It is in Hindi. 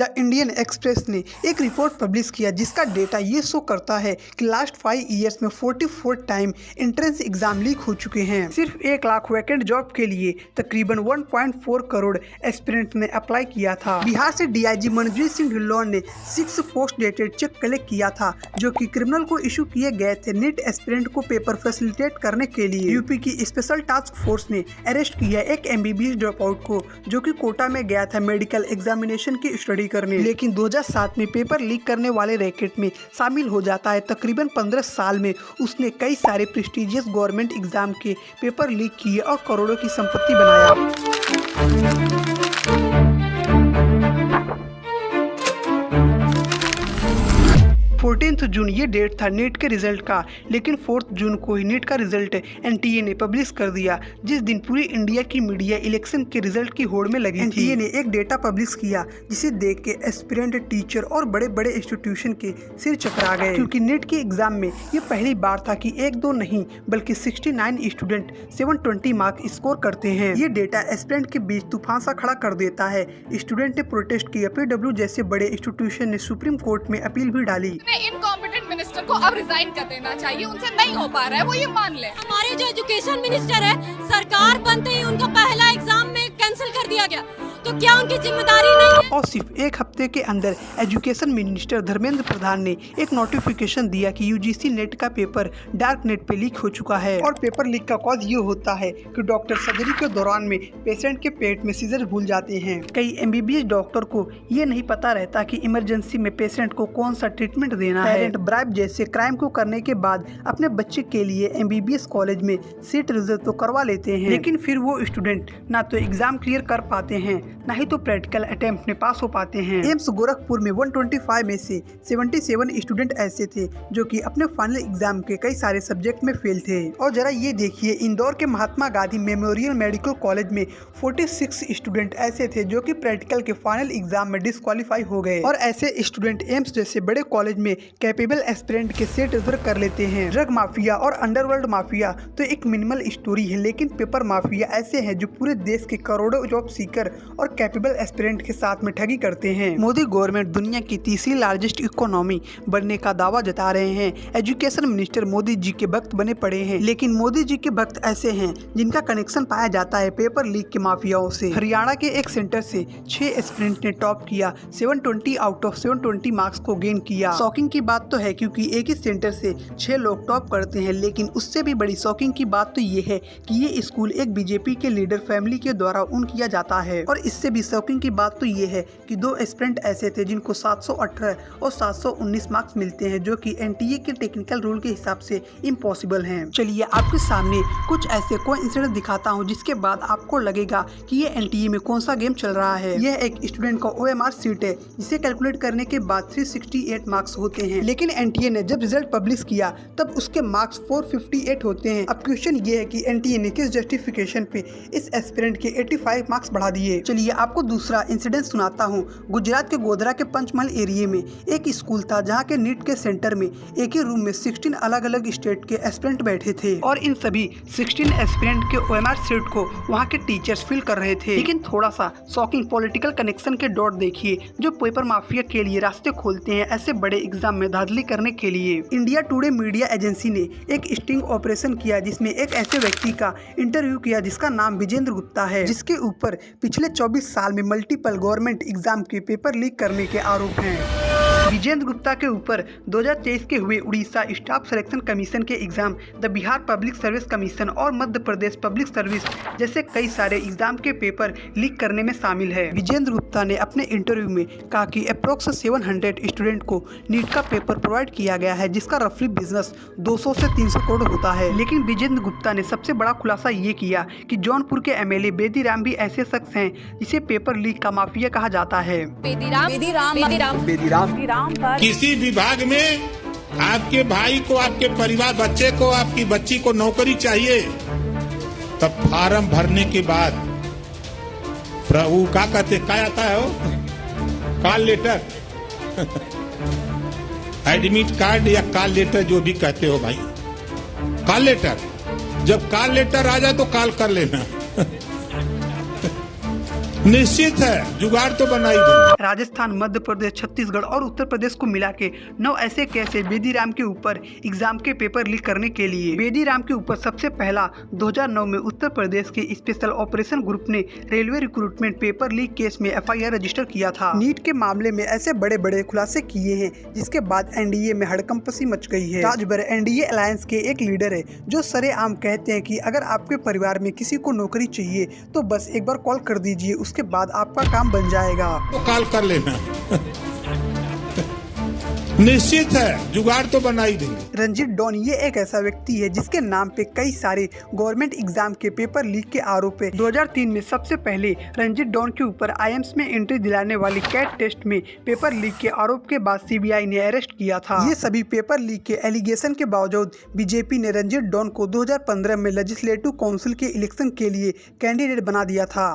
द इंडियन एक्सप्रेस ने एक रिपोर्ट पब्लिश किया जिसका डेटा ये शो करता है कि लास्ट 5 ईयर्स में 44 टाइम एंट्रेंस एग्जाम लीक हो चुके हैं। सिर्फ 1 लाख वैकेंट जॉब के लिए तकरीबन 1.4 करोड़ एस्पिरेंट ने अप्लाई किया था। बिहार से डीआईजी मनजीत सिंह ढिल्लों ने 6 पोस्ट डेटेड चेक कलेक्ट किया था जो कि क्रिमिनल को इशू किए गए थे नीट एस्पिरेंट को पेपर फैसिलिटेट करने के लिए। यूपी की स्पेशल टास्क फोर्स ने अरेस्ट किया एक MBBS ड्रॉप आउट को जो कि कोटा में गया था मेडिकल एग्जामिनेशन की स्टडी करने, लेकिन 2007 में पेपर लीक करने वाले रैकेट में शामिल हो जाता है। तकरीबन 15 साल में उसने कई सारे प्रेस्टिजियस गवर्नमेंट एग्जाम के पेपर लीक किए और करोड़ों की संपत्ति बनाया। 14 जून ये डेट था नीट के रिजल्ट का, लेकिन 4 जून को ही नीट का रिजल्ट NTA ने पब्लिश कर दिया, जिस दिन पूरी इंडिया की मीडिया इलेक्शन के रिजल्ट की होड़ में लगी थी। NTA ने एक डेटा पब्लिश किया जिसे देख के एस्पिरेंट, टीचर और बड़े बड़े इंस्टीट्यूशन के सिर चकरा गए, क्योंकि नीट के एग्जाम में ये पहली बार था कि 1-2 नहीं बल्कि 69 स्टूडेंट 720 मार्क स्कोर करते हैं। ये डेटा एस्पिरेंट के बीच तूफान सा खड़ा कर देता है। स्टूडेंट ने प्रोटेस्ट किया, PW जैसे बड़े इंस्टीट्यूशन ने सुप्रीम कोर्ट में अपील भी डाली। इनकॉम्पिटेंट मिनिस्टर को अब रिजाइन कर देना चाहिए, उनसे नहीं हो पा रहा है, वो ये मान ले। हमारे जो एजुकेशन मिनिस्टर है, सरकार बनते ही उनका पहला एग्जाम में कैंसिल कर दिया गया, तो क्या उनकी जिम्मेदारी नहीं है? और सिर्फ एक हफ्ते के अंदर एजुकेशन मिनिस्टर धर्मेंद्र प्रधान ने एक नोटिफिकेशन दिया कि UGC नेट का पेपर डार्क नेट पे लीक हो चुका है। और पेपर लीक का कॉज ये होता है कि डॉक्टर सर्जरी के दौरान में पेशेंट के पेट में सीजर भूल जाते हैं। कई MBBS डॉक्टर को ये नहीं पता रहता कि इमरजेंसी में पेशेंट को कौन सा ट्रीटमेंट देना है। पेरेंट ब्राइब जैसे क्राइम को करने के बाद अपने बच्चे के लिए MBBS कॉलेज में सीट रिजर्व तो करवा लेते हैं, लेकिन फिर वो स्टूडेंट ना तो एग्जाम क्लियर कर पाते हैं ना ही तो प्रैक्टिकल अटेम्प्ट में पास हो पाते हैं। एम्स गोरखपुर में 125 में से 77 स्टूडेंट ऐसे थे जो कि अपने फाइनल एग्जाम के कई सारे सब्जेक्ट में फेल थे। और जरा ये देखिए, इंदौर के Mahatma Gandhi memorial medical college में 46 स्टूडेंट ऐसे थे जो कि प्रैक्टिकल के फाइनल एग्जाम में डिस्क्वालीफाई हो गए। और ऐसे स्टूडेंट एम्स जैसे बड़े कॉलेज में कैपेबल एस्पिरेंट के सीट रिजर्व कर लेते हैं। ड्रग माफिया और अंडरवर्ल्ड माफिया तो एक मिनिमल स्टोरी है, लेकिन पेपर माफिया ऐसे हैं जो पूरे देश के करोड़ों जॉब सीकर और कैपेबल एस्पिरेंट के साथ में ठगी करते हैं। मोदी गवर्नमेंट दुनिया की तीसरी लार्जेस्ट इकोनॉमी बनने का दावा जता रहे हैं। एजुकेशन मिनिस्टर मोदी जी के भक्त बने पड़े हैं, लेकिन मोदी जी के भक्त ऐसे हैं जिनका कनेक्शन पाया जाता है पेपर लीक के माफियाओं से। हरियाणा के एक सेंटर से 6 एस्पिरेंट ने टॉप किया, 720 आउट ऑफ 720 मार्क्स को गेन किया। शॉकिंग की बात तो है क्योंकि एक ही सेंटर से 6 लोग टॉप करते हैं, लेकिन उससे भी बड़ी शॉकिंग की बात तो ये है कि ये स्कूल एक BJP के लीडर फैमिली के द्वारा ओन किया जाता है। और इससे भी शॉकिंग की बात तो ये है कि 2 एस्पिरेंट ऐसे थे जिनको 718 और 719 मार्क्स मिलते हैं, जो कि NTA के टेक्निकल रूल के हिसाब से इम्पॉसिबल हैं। चलिए आपके सामने कुछ ऐसे कोइंसिडेंस दिखाता हूं जिसके बाद आपको लगेगा कि ये NTA में कौन सा गेम चल रहा है। यह एक स्टूडेंट का OMR सीट है जिसे कैलकुलेट करने के बाद 368 मार्क्स होते हैं, लेकिन NTA ने जब रिजल्ट पब्लिश किया तब उसके मार्क्स 458 होते हैं। अब क्वेश्चन ये है कि NTA ने किस जस्टिफिकेशन पे इस एस्पिरेंट के 85 मार्क्स बढ़ा दिए। चलिए आपको दूसरा इंसिडेंट सुनाता हूँ। गुजरात के गोधरा के पंचमहल एरिया में एक स्कूल था जहाँ के नीट के सेंटर में एक ही रूम में 16 अलग अलग स्टेट के एस्पिरेंट बैठे थे और इन सभी 16 एस्पिरेंट के OMR सीट को वहाँ के टीचर्स फिल कर रहे थे। लेकिन थोड़ा सा शॉकिंग पॉलिटिकल कनेक्शन के डॉट देखिए जो पेपर माफिया के लिए रास्ते खोलते हैं ऐसे बड़े एग्जाम में धांधली करने के लिए। इंडिया टुडे मीडिया एजेंसी ने एक स्टिंग ऑपरेशन किया जिसमें एक ऐसे व्यक्ति का इंटरव्यू किया जिसका नाम विजेंद्र गुप्ता है, जिसके ऊपर पिछले 24 साल में मल्टीपल गवर्नमेंट एग्जाम के पेपर लीक करने के आरोप हैं। विजेंद्र गुप्ता के ऊपर 2023 के हुए उड़ीसा स्टाफ सिलेक्शन कमीशन के exam, the Bihar public service commission और मध्य प्रदेश पब्लिक सर्विस जैसे कई सारे एग्जाम के पेपर लीक करने में शामिल है। विजेंद्र गुप्ता ने अपने इंटरव्यू में कहा कि अप्रोक्स 700 स्टूडेंट को नीट का पेपर प्रोवाइड किया गया है जिसका रफली बिजनेस 200 से 300 करोड़ होता है। लेकिन विजेंद्र गुप्ता ने सबसे बड़ा खुलासा ये किया कि जौनपुर के MLA बेदीराम भी ऐसे शख्स हैं जिसे पेपर लीक का माफिया कहा जाता है। बेदीराम किसी विभाग में आपके भाई को, आपके परिवार, बच्चे को, आपकी बच्ची को नौकरी चाहिए, तब फार्म भरने के बाद प्रभु क्या कहते, क्या आता है वो कॉल लेटर एडमिट कार्ड या कॉल लेटर जो भी कहते हो भाई, कॉल लेटर, जब कॉल लेटर आ जाए तो कॉल कर लेना निश्चित है जुगाड़ तो बना ही देंगे। राजस्थान, मध्य प्रदेश, छत्तीसगढ़ और उत्तर प्रदेश को मिला के 9 ऐसे केस है बेदीराम के ऊपर एग्जाम के पेपर लीक करने के लिए। बेदीराम के ऊपर सबसे पहला 2009 में उत्तर प्रदेश के स्पेशल ऑपरेशन ग्रुप ने railway recruitment paper leak case में FIR रजिस्टर किया था। नीट के मामले में ऐसे बड़े बड़े खुलासे किए हैं जिसके बाद NDA में हड़कंपसी मच गई है। राजभर NDA अलायंस के एक लीडर है जो सरेआम कहते हैं कि अगर आपके परिवार में किसी को नौकरी चाहिए तो बस एक बार कॉल कर दीजिए, उसके बाद आपका काम बन जाएगा। तो कॉल कर लेना निश्चित है जुगाड़ तो बना ही देंगे। रंजीत डॉन ये एक ऐसा व्यक्ति है जिसके नाम पे कई सारे गवर्नमेंट एग्जाम के पेपर लीक के आरोप है। 2003 में सबसे पहले रंजीत डॉन के ऊपर IIMS में एंट्री दिलाने वाली कैट टेस्ट में पेपर लीक के आरोप के बाद CBI ने अरेस्ट किया था। ये सभी पेपर लीक के एलिगेशन के बावजूद बीजेपी ने रंजीत डॉन को 2015 में लेजिस्लेटिव काउंसिल के इलेक्शन के लिए कैंडिडेट बना दिया था।